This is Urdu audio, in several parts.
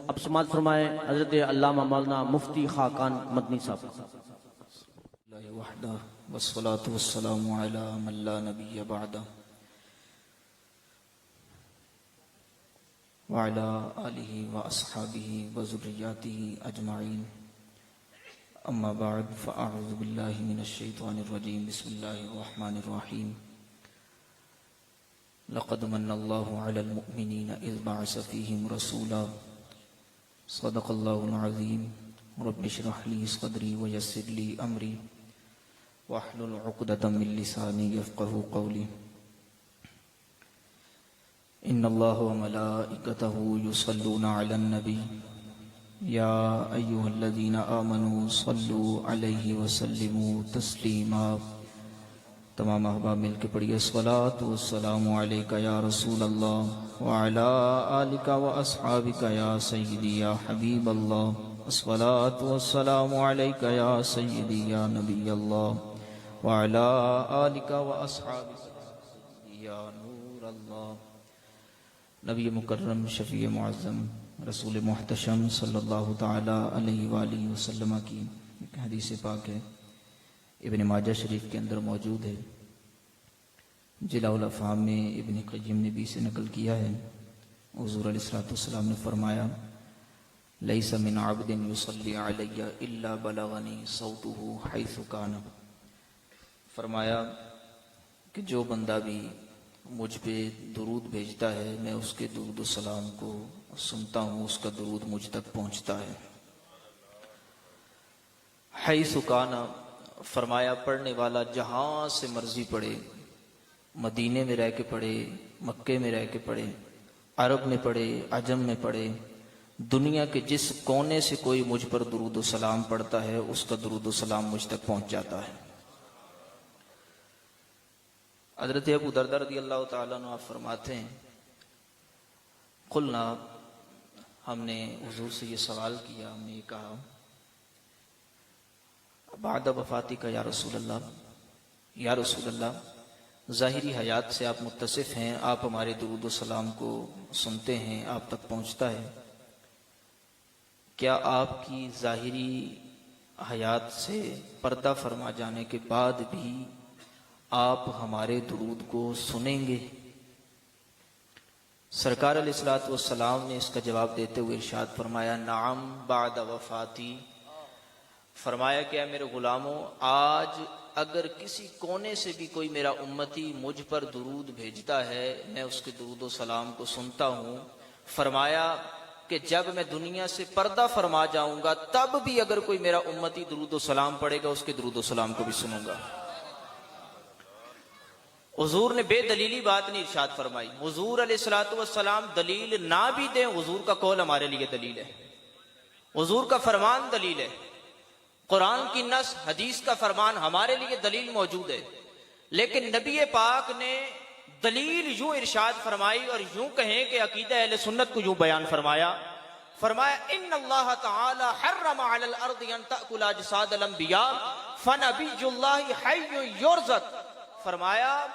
اب سماعت فرمائے حضرت علامہ مولانا مفتی خاقان مدنی صاحب۔ اللہ وحدہ والصلاة والسلام علی من لا نبی بعدہ وعلی آلہ واصحابہ وذریاتہ اجمعین، اما بعد فاعوذ باللہ من الشیطان الرجیم، بسم اللہ الرحمن الرحیم۔ لقد من اللہ علی المؤمنین اذ بعث فیہم رسولا، صدق اللہ العظیم۔ رب اشرح لی صدری ویسر لی امری واحلل عقدۃ من لسانی یفقہوا قولی۔ ان اللہ وملائکتہ یصلون علی النبی یا ایہا الذین آمنوا صلوا علیہ وسلموا تسلیما۔ تمام احباب مل کے پڑھیے الصلاۃ والسلام علیک یا رسول اللہ وعلی آلک واصحابک یا سیدی یا حبیب اللہ، الصلاۃ والسلام علیک یا سیدی یا نبی اللہ وعلی آلک واصحابک یا نور اللہ۔ نبی مکرم شفیع معظم رسول محتشم صلی اللہ تعالی علیہ وآلہ وسلم کی ایک حدیث پاک ہے، ابن ماجہ شریف کے اندر موجود ہے، جلاء الافہام میں ابن قیم نے بھی سے نقل کیا ہے۔ حضور علیہ الصلوۃ والسلام نے فرمایا، لیس من عبد یصلی علی الا بلغنی صوتہ حیث کان۔ فرمایا کہ جو بندہ بھی مجھ پہ درود بھیجتا ہے، میں اس کے درود و سلام کو سنتا ہوں، اس کا درود مجھ تک پہنچتا ہے۔ حیث کان، فرمایا پڑھنے والا جہاں سے مرضی پڑھے، مدینے میں رہ کے پڑھے، مکے میں رہ کے پڑھے، عرب میں پڑھے، عجم میں پڑھے، دنیا کے جس کونے سے کوئی مجھ پر درود و سلام پڑھتا ہے، اس کا درود و سلام مجھ تک پہنچ جاتا ہے۔ حضرت ابو دردہ رضی اللہ تعالیٰ عنہ آپ فرماتے ہیں، قلنا، ہم نے حضور سے یہ سوال کیا، ہم نے یہ کہا، بعد وفاتی کا یا رسول اللہ، یا رسول اللہ، ظاہری حیات سے آپ متصف ہیں، آپ ہمارے درود و سلام کو سنتے ہیں، آپ تک پہنچتا ہے، کیا آپ کی ظاہری حیات سے پردہ فرما جانے کے بعد بھی آپ ہمارے درود کو سنیں گے؟ سرکار علیہ الصلوۃ والسلام نے اس کا جواب دیتے ہوئے ارشاد فرمایا، نعم بعد وفاتی۔ فرمایا کہ اے میرے غلاموں، آج اگر کسی کونے سے بھی کوئی میرا امتی مجھ پر درود بھیجتا ہے، میں اس کے درود و سلام کو سنتا ہوں۔ فرمایا کہ جب میں دنیا سے پردہ فرما جاؤں گا، تب بھی اگر کوئی میرا امتی درود و سلام پڑھے گا، اس کے درود و سلام کو بھی سنوں گا۔ حضور نے بے دلیلی بات نہیں ارشاد فرمائی۔ حضور علیہ الصلوۃ والسلام دلیل نہ بھی دیں، حضور کا قول ہمارے لیے دلیل ہے، حضور کا فرمان دلیل ہے، قرآن کی نص، حدیث کا فرمان ہمارے لیے دلیل موجود ہے۔ لیکن نبی پاک نے دلیل یوں ارشاد فرمائی اور یوں کہیں کہ عقیدہ اہل سنت کو یوں بیان فرمایا، فرمایا ان اللہ تعالی حرم علی الارض ان تأکل اجساد الانبیاء فنبی اللہ حی یرزق۔ فرمایا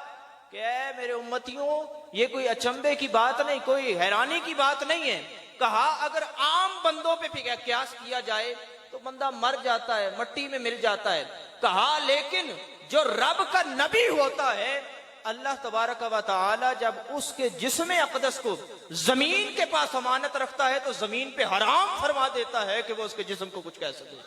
کہ اے میرے امتیوں، یہ کوئی اچنبے کی بات نہیں، کوئی حیرانی کی بات نہیں ہے۔ کہا اگر عام بندوں پہ قیاس کیا جائے تو بندہ مر جاتا ہے، مٹی میں مل جاتا ہے۔ کہا لیکن جو رب کا نبی ہوتا ہے، اللہ تبارک و تعالی جب اس کے جسم اقدس کو زمین کے پاس امانت رکھتا ہے تو زمین پہ حرام فرما دیتا ہے کہ وہ اس کے جسم کو کچھ کہہ سکے۔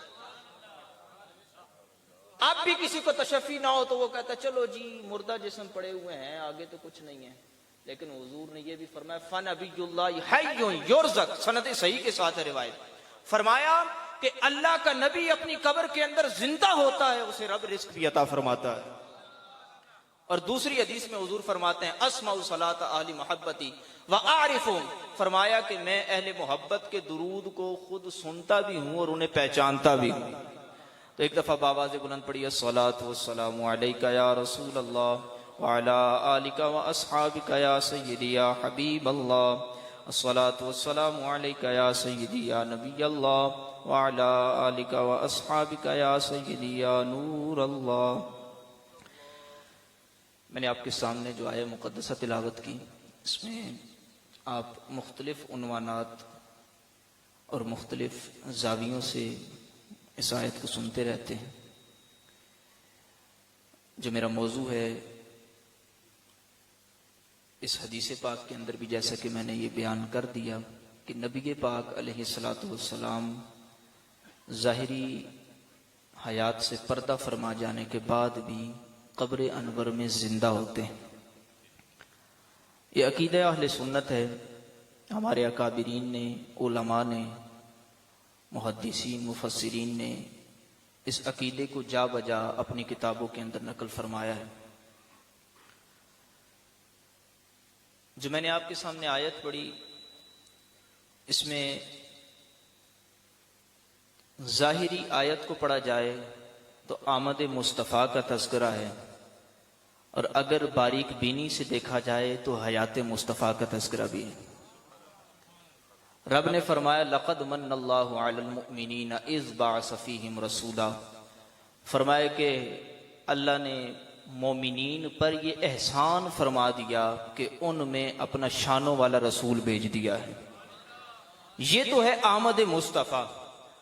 اب بھی کسی کو تشفی نہ ہو تو وہ کہتا ہے چلو جی مردہ جسم پڑے ہوئے ہیں، آگے تو کچھ نہیں ہے۔ لیکن حضور نے یہ بھی فرمایا فنبی اللہ حی یرزق، سند صحیح کے ساتھ ہے روایت۔ فرمایا کہ اللہ کا نبی اپنی قبر کے اندر زندہ ہوتا ہے، اسے رب رزق بھی عطا فرماتا ہے۔ اور دوسری حدیث میں حضور فرماتے ہیں اسمع صلاۃ اہل محبتی واعرفهم، فرمایا کہ میں اہل محبت کے درود کو خود سنتا بھی ہوں اور انہیں پہچانتا بھی ہوں۔ تو ایک دفعہ بآواز بلند پڑھیے الصلاۃ والسلام علیک یا رسول اللہ وعلی آلک واصحابک یا سیدی یا حبیب اللہ، الصلاۃ والسلام علیک یا سیدی یا نبی اللہ وعلی آلک واصحابک یا سیدی یا نور اللہ۔ میں نے آپ کے سامنے جو آیہ مقدسہ تلاوت کی، اس میں آپ مختلف عنوانات اور مختلف زاویوں سے اس آیت کو سنتے رہتے ہیں. جو میرا موضوع ہے اس حدیث پاک کے اندر بھی جیسا کہ میں نے یہ بیان کر دیا کہ نبی پاک علیہ الصلاۃ والسلام ظاہری حیات سے پردہ فرما جانے کے بعد بھی قبر انور میں زندہ ہوتے ہیں. یہ عقیدہ اہل سنت ہے. ہمارے اکابرین نے، علماء نے، محدثین، مفسرین نے اس عقیدے کو جا بجا اپنی کتابوں کے اندر نقل فرمایا ہے. جو میں نے آپ کے سامنے آیت پڑھی اس میں ظاہری آیت کو پڑھا جائے تو آمد مصطفیٰ کا تذکرہ ہے، اور اگر باریک بینی سے دیکھا جائے تو حیات مصطفیٰ کا تذکرہ بھی ہے. رب نے فرمایا لقد من اللہ علی المؤمنین اذ بعث فیہم رسولا، فرمایا کہ اللہ نے مومنین پر یہ احسان فرما دیا کہ ان میں اپنا شانوں والا رسول بھیج دیا ہے. یہ تو ہے آمد مصطفیٰ.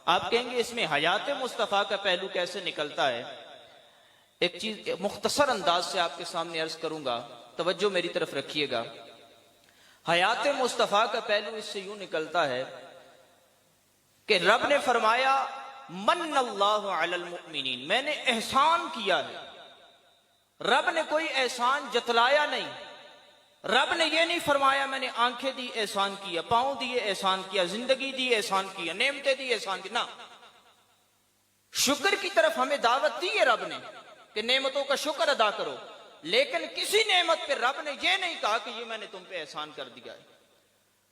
آپ کہیں گے اس میں حیات مصطفیٰ کا پہلو کیسے نکلتا ہے؟ ایک چیز مختصر انداز سے آپ کے سامنے عرض کروں گا، توجہ میری طرف رکھیے گا. حیات مصطفیٰ کا پہلو اس سے یوں نکلتا ہے کہ رب نے فرمایا من اللہ علی المؤمنین، میں نے احسان کیا ہے. رب نے کوئی احسان جتلایا نہیں. رب نے یہ نہیں فرمایا میں نے آنکھیں دی احسان کیا، پاؤں دیے احسان کیا، زندگی دی احسان کیا، نعمتیں دی احسان کیا. نہ، شکر کی طرف ہمیں دعوت دی ہے رب نے کہ نعمتوں کا شکر ادا کرو، لیکن کسی نعمت پہ رب نے یہ نہیں کہا کہ یہ میں نے تم پہ احسان کر دیا ہے.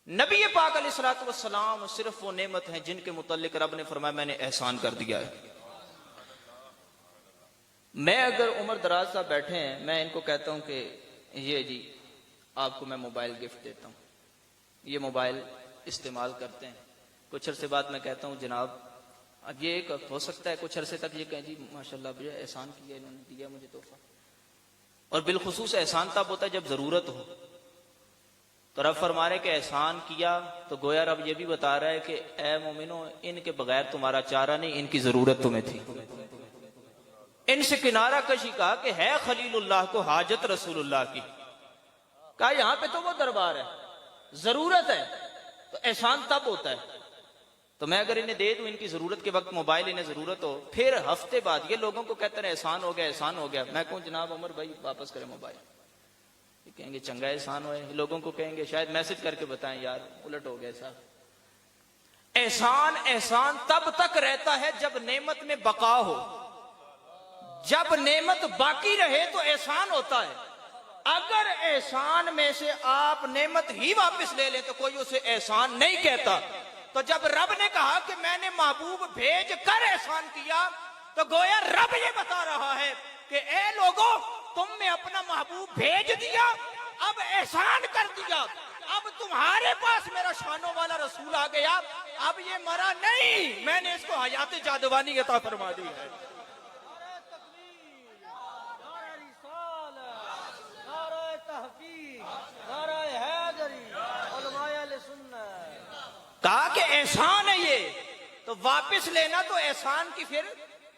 نبی پاک علیہ الصلوۃ والسلام صرف وہ نعمت ہیں جن کے متعلق رب نے فرمایا میں نے احسان کر دیا ہے. میں اگر عمر دراز صاحب بیٹھے ہیں، میں ان کو کہتا ہوں کہ یہ جی آپ کو میں موبائل گفٹ دیتا ہوں، یہ موبائل استعمال کرتے ہیں. کچھ عرصے بعد میں کہتا ہوں جناب اب یہ ایک ہو سکتا ہے کچھ عرصے تک یہ کہیں جی ماشاءاللہ بھیا احسان کیا، انہوں نے دیا مجھے تحفہ. اور بالخصوص احسان تب ہوتا ہے جب ضرورت ہو. تو رب فرما رہے کہ احسان کیا تو گویا رب یہ بھی بتا رہا ہے کہ اے مومنو ان کے بغیر تمہارا چارہ نہیں، ان کی ضرورت تمہیں تھی. ان سے کنارہ کشی کہا کہ ہے خلیل اللہ کو حاجت رسول اللہ کی. کہا یہاں پہ تو وہ دربار ہے، ضرورت ہے تو احسان تب ہوتا ہے. تو میں اگر انہیں دے دوں ان کی ضرورت کے وقت موبائل انہیں ضرورت ہو، پھر ہفتے بعد یہ لوگوں کو کہتے ہیں احسان ہو گیا احسان ہو گیا، میں کہوں جناب عمر بھائی واپس کریں موبائل، یہ کہیں گے چنگا احسان ہوئے. لوگوں کو کہیں گے شاید میسج کر کے بتائیں یار الٹ ہو گیا صاحب. احسان تب تک رہتا ہے جب نعمت میں بقا ہو. جب نعمت باقی رہے تو احسان ہوتا ہے. اگر احسان میں سے آپ نعمت ہی واپس لے لیں تو کوئی اسے احسان نہیں کہتا. تو جب رب نے کہا کہ میں نے محبوب بھیج کر احسان کیا تو گویا رب یہ بتا رہا ہے کہ اے لوگوں تم نے اپنا محبوب بھیج دیا، اب احسان کر دیا، اب تمہارے پاس میرا شانوں والا رسول آ گیا، اب یہ مرا نہیں، میں نے اس کو حیات جادوانی عطا فرما دی ہے. کہا کہ احسان ہے یہ، تو واپس لینا تو احسان کی پھر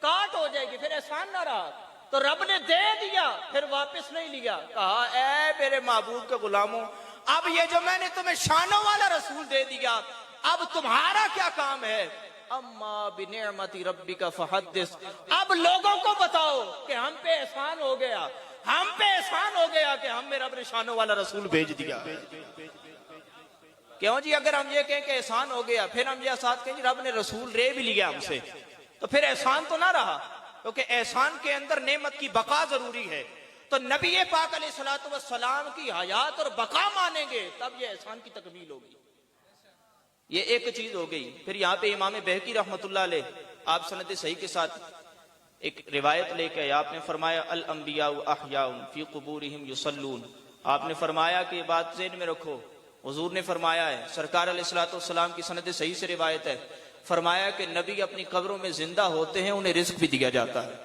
کاٹ ہو جائے گی، پھر احسان نہ رہا. تو رب نے دے دیا پھر واپس نہیں لیا. کہا اے میرے محبوب کے غلاموں اب یہ جو میں نے تمہیں شانوں والا رسول دے دیا اب تمہارا کیا کام ہے؟ اما بنعمت ربک فحدث، اب لوگوں کو بتاؤ کہ ہم پہ احسان ہو گیا، ہم پہ احسان ہو گیا کہ ہم میرا اپنے شانوں والا رسول بھیج دیا. کیوں جی اگر ہم یہ کہیں کہ احسان ہو گیا پھر ہم یہ ساتھ کہیں جی رب نے رسول لے بھی لیا ہم سے، تو پھر احسان تو نہ رہا، کیونکہ احسان کے اندر نعمت کی بقا ضروری ہے. تو نبی پاک علیہ الصلوۃ والسلام کی حیات اور بقا مانیں گے تب یہ احسان کی تکمیل ہوگی. یہ ایک چیز ہو گئی. پھر یہاں پہ امام بہقی رحمۃ اللہ علیہ آپ سند صحیح کے ساتھ ایک روایت لے کے آپ نے فرمایا الانبیاء احیاء فی قبورہم یصلون. آپ نے فرمایا کہ یہ بات ذہن میں رکھو، حضور نے فرمایا ہے، سرکار علیہ الصلوۃ والسلام کی سند صحیح سے روایت ہے، فرمایا کہ نبی اپنی قبروں میں زندہ ہوتے ہیں انہیں رزق بھی دیا جاتا ہے.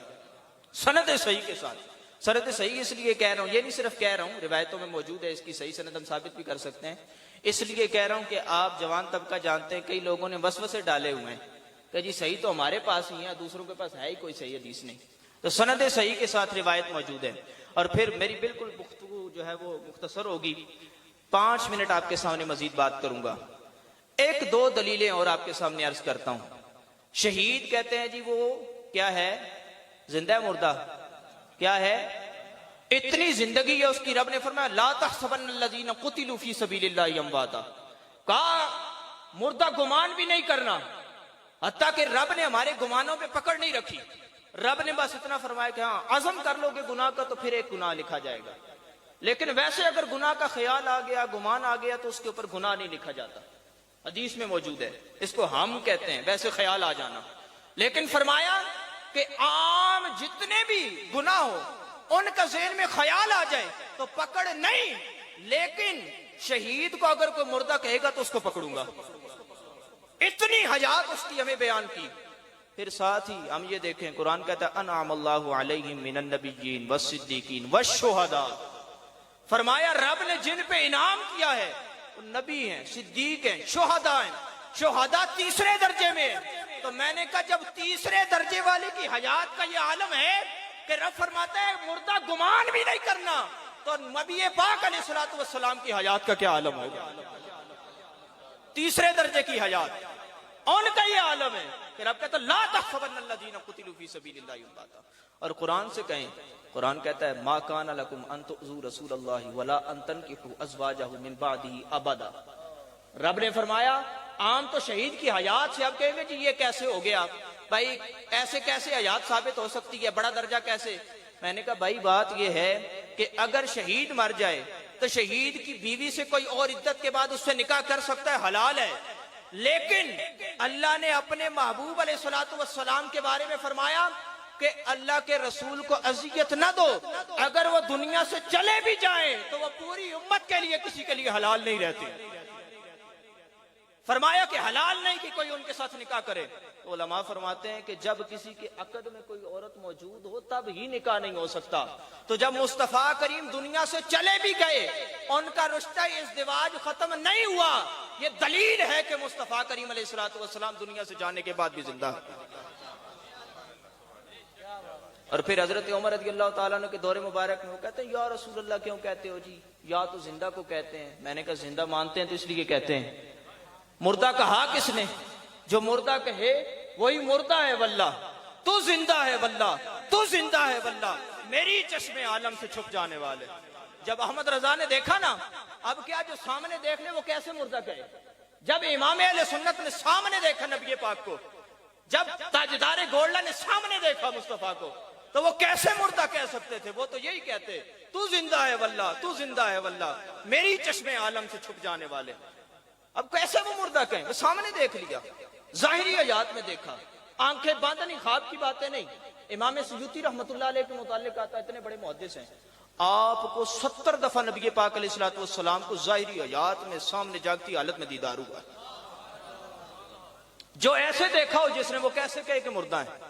سند صحیح کے ساتھ. سند صحیح اس لیے کہہ رہا ہوں، یہ نہیں صرف کہہ رہا ہوں، روایتوں میں موجود ہے، اس کی صحیح سند ہم ثابت بھی کر سکتے ہیں. اس لیے کہہ رہا ہوں کہ آپ جوان طبقہ جانتے ہیں کئی لوگوں نے وسوسے ڈالے ہوئے ہیں کہ جی صحیح تو ہمارے پاس ہی ہے، دوسروں کے پاس ہے ہی کوئی صحیح حدیث نہیں. تو سند صحیح کے ساتھ روایت موجود ہے. اور پھر میری بالکل گفتگو جو ہے وہ مختصر ہوگی، 5 منٹ آپ کے سامنے مزید بات کروں گا. 1-2 دلیلیں اور آپ کے سامنے عرض کرتا ہوں. شہید کہتے ہیں جی وہ کیا ہے؟ زندہ ہے مردہ؟ کیا ہے؟ اتنی زندگی ہے اس کی. رب نے فرمایا لا تحسبن الذین قتلوا فی سبیل اللہ امواتا، کہا مردہ گمان بھی نہیں کرنا. حتیٰ کہ رب نے ہمارے گمانوں پہ پکڑ نہیں رکھی. رب نے بس اتنا فرمایا کہ ہاں عزم کر لو گے گناہ کا تو پھر ایک گناہ لکھا جائے گا، لیکن ویسے اگر گناہ کا خیال آ گیا، گمان آ گیا تو اس کے اوپر گناہ نہیں لکھا جاتا. حدیث میں موجود ہے، اس کو ہم کہتے ہیں ویسے خیال آ جانا. لیکن فرمایا کہ عام جتنے بھی گناہ ہو ان کا ذہن میں خیال آ جائے تو پکڑ نہیں، لیکن شہید کو اگر کوئی مردہ کہے گا تو اس کو پکڑوں گا. اتنی حیات اس کی ہمیں بیان کی. پھر ساتھ ہی ہم یہ دیکھیں قرآن کہتا ہے انعم اللہ علیہم من النبیین والصدیقین والشہداء. فرمایا رب نے جن پہ انعام کیا ہے وہ نبی ہیں، صدیق ہیں، شہداء ہیں. شہداء تیسرے درجے میں ہیں. تو میں نے کہا جب تیسرے درجے والے کی حیات کا یہ عالم ہے کہ رب فرماتا ہے مردہ گمان بھی نہیں کرنا، تو نبی پاک علیہ الصلوۃ والسلام کی حیات کا کیا عالم ہوگا؟ تیسرے درجے کی حیات ان کا یہ عالم ہے کہ رب کہتا ہے لا تحسبن الذین قتلوا فی سبیل اللہ امواتا. اور قرآن سے کہیں، قرآن کہتا ہے ما کان لکم ان تؤذوا رسول اللہ ولا ان تنکحوا ازواجہ من بعدہ ابدا. رب نے فرمایا عام تو شہید کی حیات سے اب کہیں گے جی یہ کیسے ہو گیا بھائی، ایسے کیسے حیات ثابت ہو سکتی ہے، بڑا درجہ کیسے؟ میں نے کہا بھائی بات یہ ہے کہ اگر شہید مر جائے تو شہید کی بیوی سے کوئی اور عدت کے بعد اس سے نکاح کر سکتا ہے، حلال ہے. لیکن اللہ نے اپنے محبوب علیہ الصلوۃ والسلام کے بارے میں فرمایا کہ اللہ کے رسول کو اذیت نہ دو، اگر وہ دنیا سے چلے بھی جائیں تو وہ پوری امت کے لیے کسی کے لیے حلال نہیں رہتے. فرمایا کہ حلال نہیں کہ کوئی ان کے ساتھ نکاح کرے. تو علماء فرماتے ہیں کہ جب کسی کے عقد میں کوئی عورت موجود ہو تب ہی نکاح نہیں ہو سکتا. تو جب مصطفیٰ کریم دنیا سے چلے بھی گئے ان کا رشتہ ازدواج ختم نہیں ہوا. یہ دلیل ہے کہ مصطفیٰ کریم علیہ الصلوۃ والسلام دنیا سے جانے کے بعد بھی زندہ. اور پھر حضرت عمر رضی اللہ تعالیٰ عنہ کے دور مبارک میں وہ کہتے ہیں یا رسول اللہ کیوں کہتے ہو جی؟ یا تو زندہ کو کہتے ہیں. میں نے کہا زندہ مانتے ہیں تو اس لیے کہتے ہیں. مردہ کہا کس نے؟ جو مردہ کہے وہی مردہ ہے واللہ، تو زندہ ہے واللہ، تو زندہ ہے واللہ، میری چشم عالم سے چھپ جانے والے. جب احمد رضا نے دیکھا نا، اب کیا جو سامنے دیکھ لے وہ کیسے مردہ کہے؟ جب امام اہل سنت نے سامنے دیکھا نبی پاک کو، جب تاجدار گولڈا نے سامنے دیکھا مصطفیٰ کو، تو وہ کیسے مردہ کہہ سکتے تھے؟ وہ تو یہی کہتے تو زندہ ہے واللہ، تو زندہ ہے واللہ، میری چشم عالم سے چھپ جانے والے. اب کیسے وہ مردہ کہیں؟ وہ سامنے دیکھ لیا، ظاہری حیات میں دیکھا، آنکھیں باندھ نہیں، خواب کی باتیں نہیں. امام سیوطی رحمۃ اللہ علیہ کے متعلق آتا ہے، اتنے بڑے محدث ہیں، آپ کو 70 دفعہ نبی پاک علیہ الصلوۃ والسلام کو ظاہری حیات میں سامنے جاگتی حالت میں دیدار ہوا. جو ایسے دیکھا ہو جس نے، وہ کیسے کہے کہ مردہ ہے؟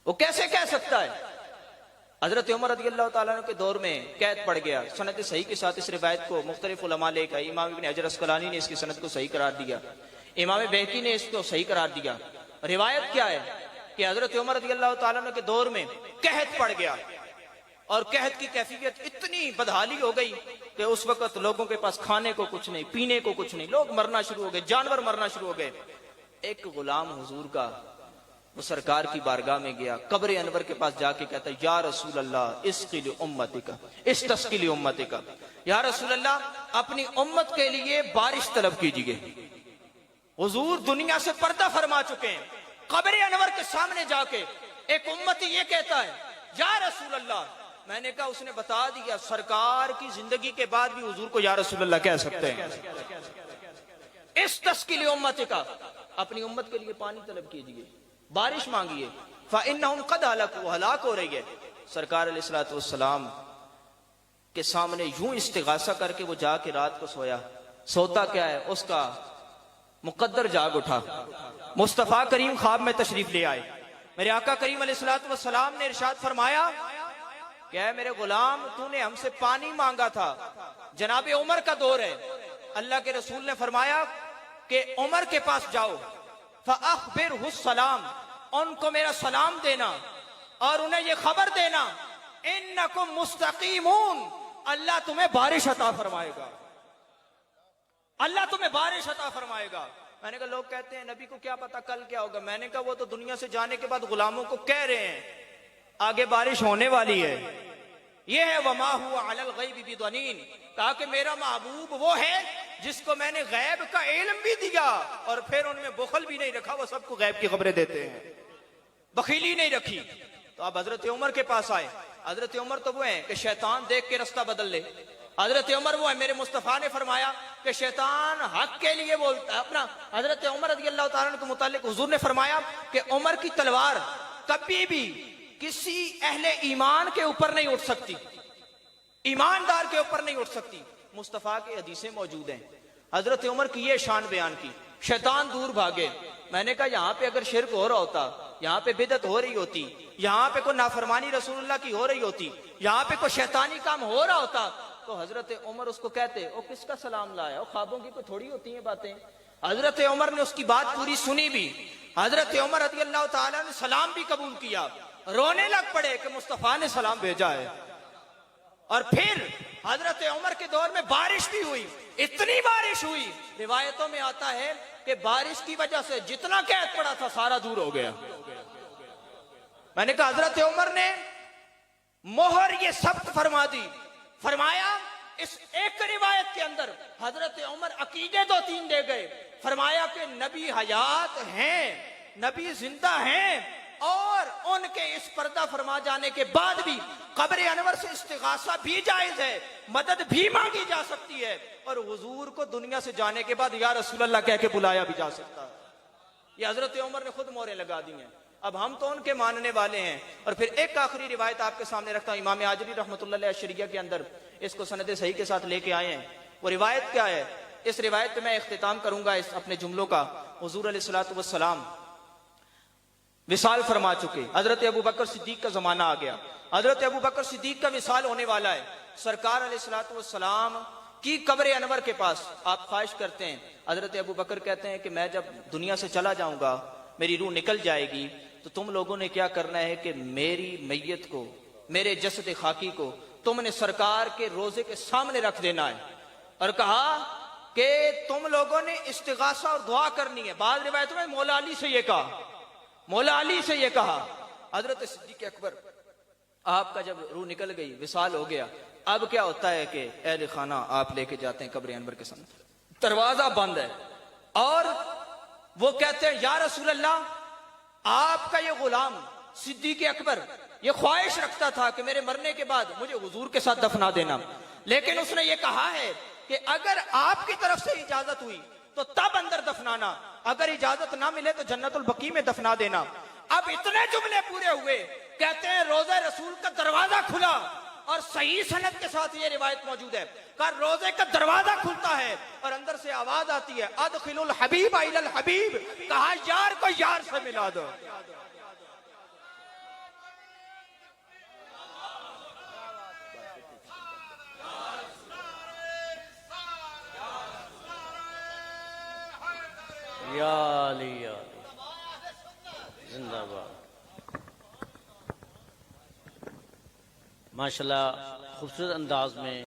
وہ کیسے کہہ سکتا ہے؟ حضرت عمر رضی اللہ تعالیٰ عنہ کے دور میں قید پڑ گیا. سند صحیح کے ساتھ اس روایت کو مختلف علماء لے گئے. امام ابن حجر اسقلانی نے اس کی سند کو صحیح قرار دیا، امام بہقی نے اس کو صحیح قرار دیا. روایت کیا ہے کہ حضرت عمر رضی اللہ تعالیٰ عنہ کے دور میں قحط پڑ گیا، اور قحط کی کیفیت اتنی بدحالی ہو گئی کہ اس وقت لوگوں کے پاس کھانے کو کچھ نہیں، پینے کو کچھ نہیں، لوگ مرنا شروع ہو گئے، جانور مرنا شروع ہو گئے. ایک غلام حضور کا وہ سرکار کی بارگاہ میں گیا، قبر انور کے پاس جا کے کہتا یا رسول اللہ اسقی لامتک، استسقی لامتک، یا رسول اللہ اپنی امت کے لیے بارش طلب کیجیے. حضور دنیا سے پردہ فرما چکے ہیں، قبر انور کے سامنے جا کے ایک امتی یہ کہتا ہے یا رسول اللہ. میں نے کہا اس نے بتا دیا سرکار کی زندگی کے بعد بھی حضور کو یا رسول اللہ کہہ سکتے ہیں. استسقی لامتک، اپنی امت کے لیے پانی طلب کیجیے، بارش مانگیے. فَإِنَّهُمْ قَدْ هَلَكُوا، ہلاک ہو رہی ہے. سرکار علیہ الصلوۃ والسلام کے سامنے یوں استغاثہ کر کے وہ جا کے رات کو سویا. سوتا کیا ہے؟ اس کا مقدر جاگ اٹھا. مصطفیٰ کریم خواب میں تشریف لے آئے. میرے آقا کریم علیہ الصلوۃ والسلام نے ارشاد فرمایا کہ اے میرے غلام تو نے ہم سے پانی مانگا تھا. جناب عمر کا دور ہے. اللہ کے رسول نے فرمایا کہ عمر کے پاس جاؤ فَأَخْبِرْهُ السَّلَامِ, ان کو میرا سلام دینا اور انہیں یہ خبر دینا اِنَّكُمْ مُسْتَقِيمُونَ, اللہ تمہیں بارش عطا فرمائے گا, اللہ تمہیں بارش عطا فرمائے گا. میں نے کہا لوگ کہتے ہیں نبی کو کیا پتا کل کیا ہوگا. میں نے کہا وہ تو دنیا سے جانے کے بعد غلاموں کو کہہ رہے ہیں آگے بارش ہونے والی ہے. یہ ہے وَمَا هُوَ عَلَى الْغَيْبِ بِضَنِينٍ, کہا کہ میرا محبوب وہ ہے جس کو میں نے غیب کا علم بھی دیا اور پھر ان میں بخل بھی نہیں رکھا. وہ سب کو غیب کی خبریں دیتے ہیں, بخیلی نہیں رکھی. تو اب حضرت عمر کے پاس آئے. حضرت عمر تو وہ ہیں کہ شیطان دیکھ کے رستہ بدل لے. حضرت عمر وہ ہے, میرے مصطفیٰ نے فرمایا کہ شیطان حق کے لیے بولتا ہے اپنا. حضرت عمر رضی اللہ تعالیٰ عنہ کے متعلق حضور نے فرمایا کہ عمر کی تلوار کبھی بھی کسی اہل ایمان کے اوپر نہیں اٹھ سکتی, ایماندار کے اوپر نہیں اٹھ سکتی. مصطفیٰ کی حدیثیں موجود ہیں. حضرت عمر کی یہ شان بیان کی, شیطان دور بھاگے. میں نے کہا یہاں پہ اگر شرک ہو رہا ہوتا, یہاں پہ بدعت ہو رہی ہوتی, یہاں پہ کوئی نافرمانی رسول اللہ کی ہو رہی ہوتی, یہاں پہ کوئی شیطانی کام ہو رہا ہوتا, تو حضرت عمر اس کو کہتے او کس کا سلام لایا, خوابوں کی کوئی تھوڑی ہوتی ہیں باتیں. حضرت عمر نے اس کی بات پوری سنی بھی. حضرت عمر رضی اللہ تعالیٰ نے سلام بھی قبول کیا, رونے لگ پڑے کہ مصطفیٰ نے سلام بھیجا ہے. اور پھر حضرت عمر کے دور میں بارش بھی ہوئی, اتنی بارش ہوئی, روایتوں میں آتا ہے کہ بارش کی وجہ سے جتنا قحط پڑا تھا سارا دور ہو گیا. میں نے کہا حضرت عمر نے مہر یہ سخت فرما دی. فرمایا اس ایک روایت کے اندر حضرت عمر عقیدے 2-3 دے گئے. فرمایا کہ نبی حیات ہیں, نبی زندہ ہیں, اور ان کے اس پردہ فرما جانے کے بعد بھی قبر انور سے استغاثہ بھی جائز ہے, مدد بھی مانگی جا سکتی ہے, اور حضور کو دنیا سے جانے کے بعد یا رسول اللہ کہہ کے بلایا بھی جا سکتا ہے. یہ حضرت عمر نے خود مورے لگا دی ہیں. اب ہم تو ان کے ماننے والے ہیں. اور پھر ایک آخری روایت آپ کے سامنے رکھتا ہوں, امام عاجری رحمۃ اللہ علیہ شریعہ کے اندر اس کو سند صحیح کے ساتھ لے کے آئے ہیں. وہ روایت کیا ہے, اس روایت پہ میں اختتام کروں گا اس اپنے جملوں کا. حضور علیہ الصلوۃ والسلام وصال فرما چکے. حضرت ابو بکر صدیق کا زمانہ آ گیا. حضرت ابو بکر صدیق کا وصال ہونے والا ہے. سرکار علیہ الصلوۃ والسلام کی قبر انور کے پاس آپ خواہش کرتے ہیں. حضرت ابو بکر کہتے ہیں کہ میں جب دنیا سے چلا جاؤں گا, میری روح نکل جائے گی, تو تم لوگوں نے کیا کرنا ہے کہ میری میت کو, میرے جسد خاکی کو تم نے سرکار کے روزے کے سامنے رکھ دینا ہے. اور کہا کہ تم لوگوں نے استغاثہ اور دعا کرنی ہے. بعض روایتوں میں مولا علی سے یہ کہا, مولا علی سے یہ کہا. حضرت صدیق اکبر آپ کا جب روح نکل گئی, وصال ہو گیا, اب کیا ہوتا ہے کہ اہل خانہ آپ لے کے جاتے ہیں قبر انور کے سامنے, دروازہ بند ہے, اور وہ کہتے ہیں یا رسول اللہ, آپ کا یہ غلام صدیق اکبر یہ خواہش رکھتا تھا کہ میرے مرنے کے بعد مجھے حضور کے ساتھ دفنا دینا, لیکن اس نے یہ کہا ہے کہ اگر آپ کی طرف سے اجازت ہوئی تو تب اندر دفنانا, اگر اجازت نہ ملے تو جنت البقیع میں دفنا دینا. اب اتنے جملے پورے ہوئے, کہتے ہیں روزہ رسول کا دروازہ کھلا, اور صحیح سند کے ساتھ یہ روایت موجود ہے کہ روزے کا دروازہ کھلتا ہے اور اندر سے آواز آتی ہے ادخلوا الحبیب الی الحبیب, کہا یار کو یار سے ملا دو. یا علی یا علی, زندہ باد. ماشاءاللہ خوبصورت انداز میں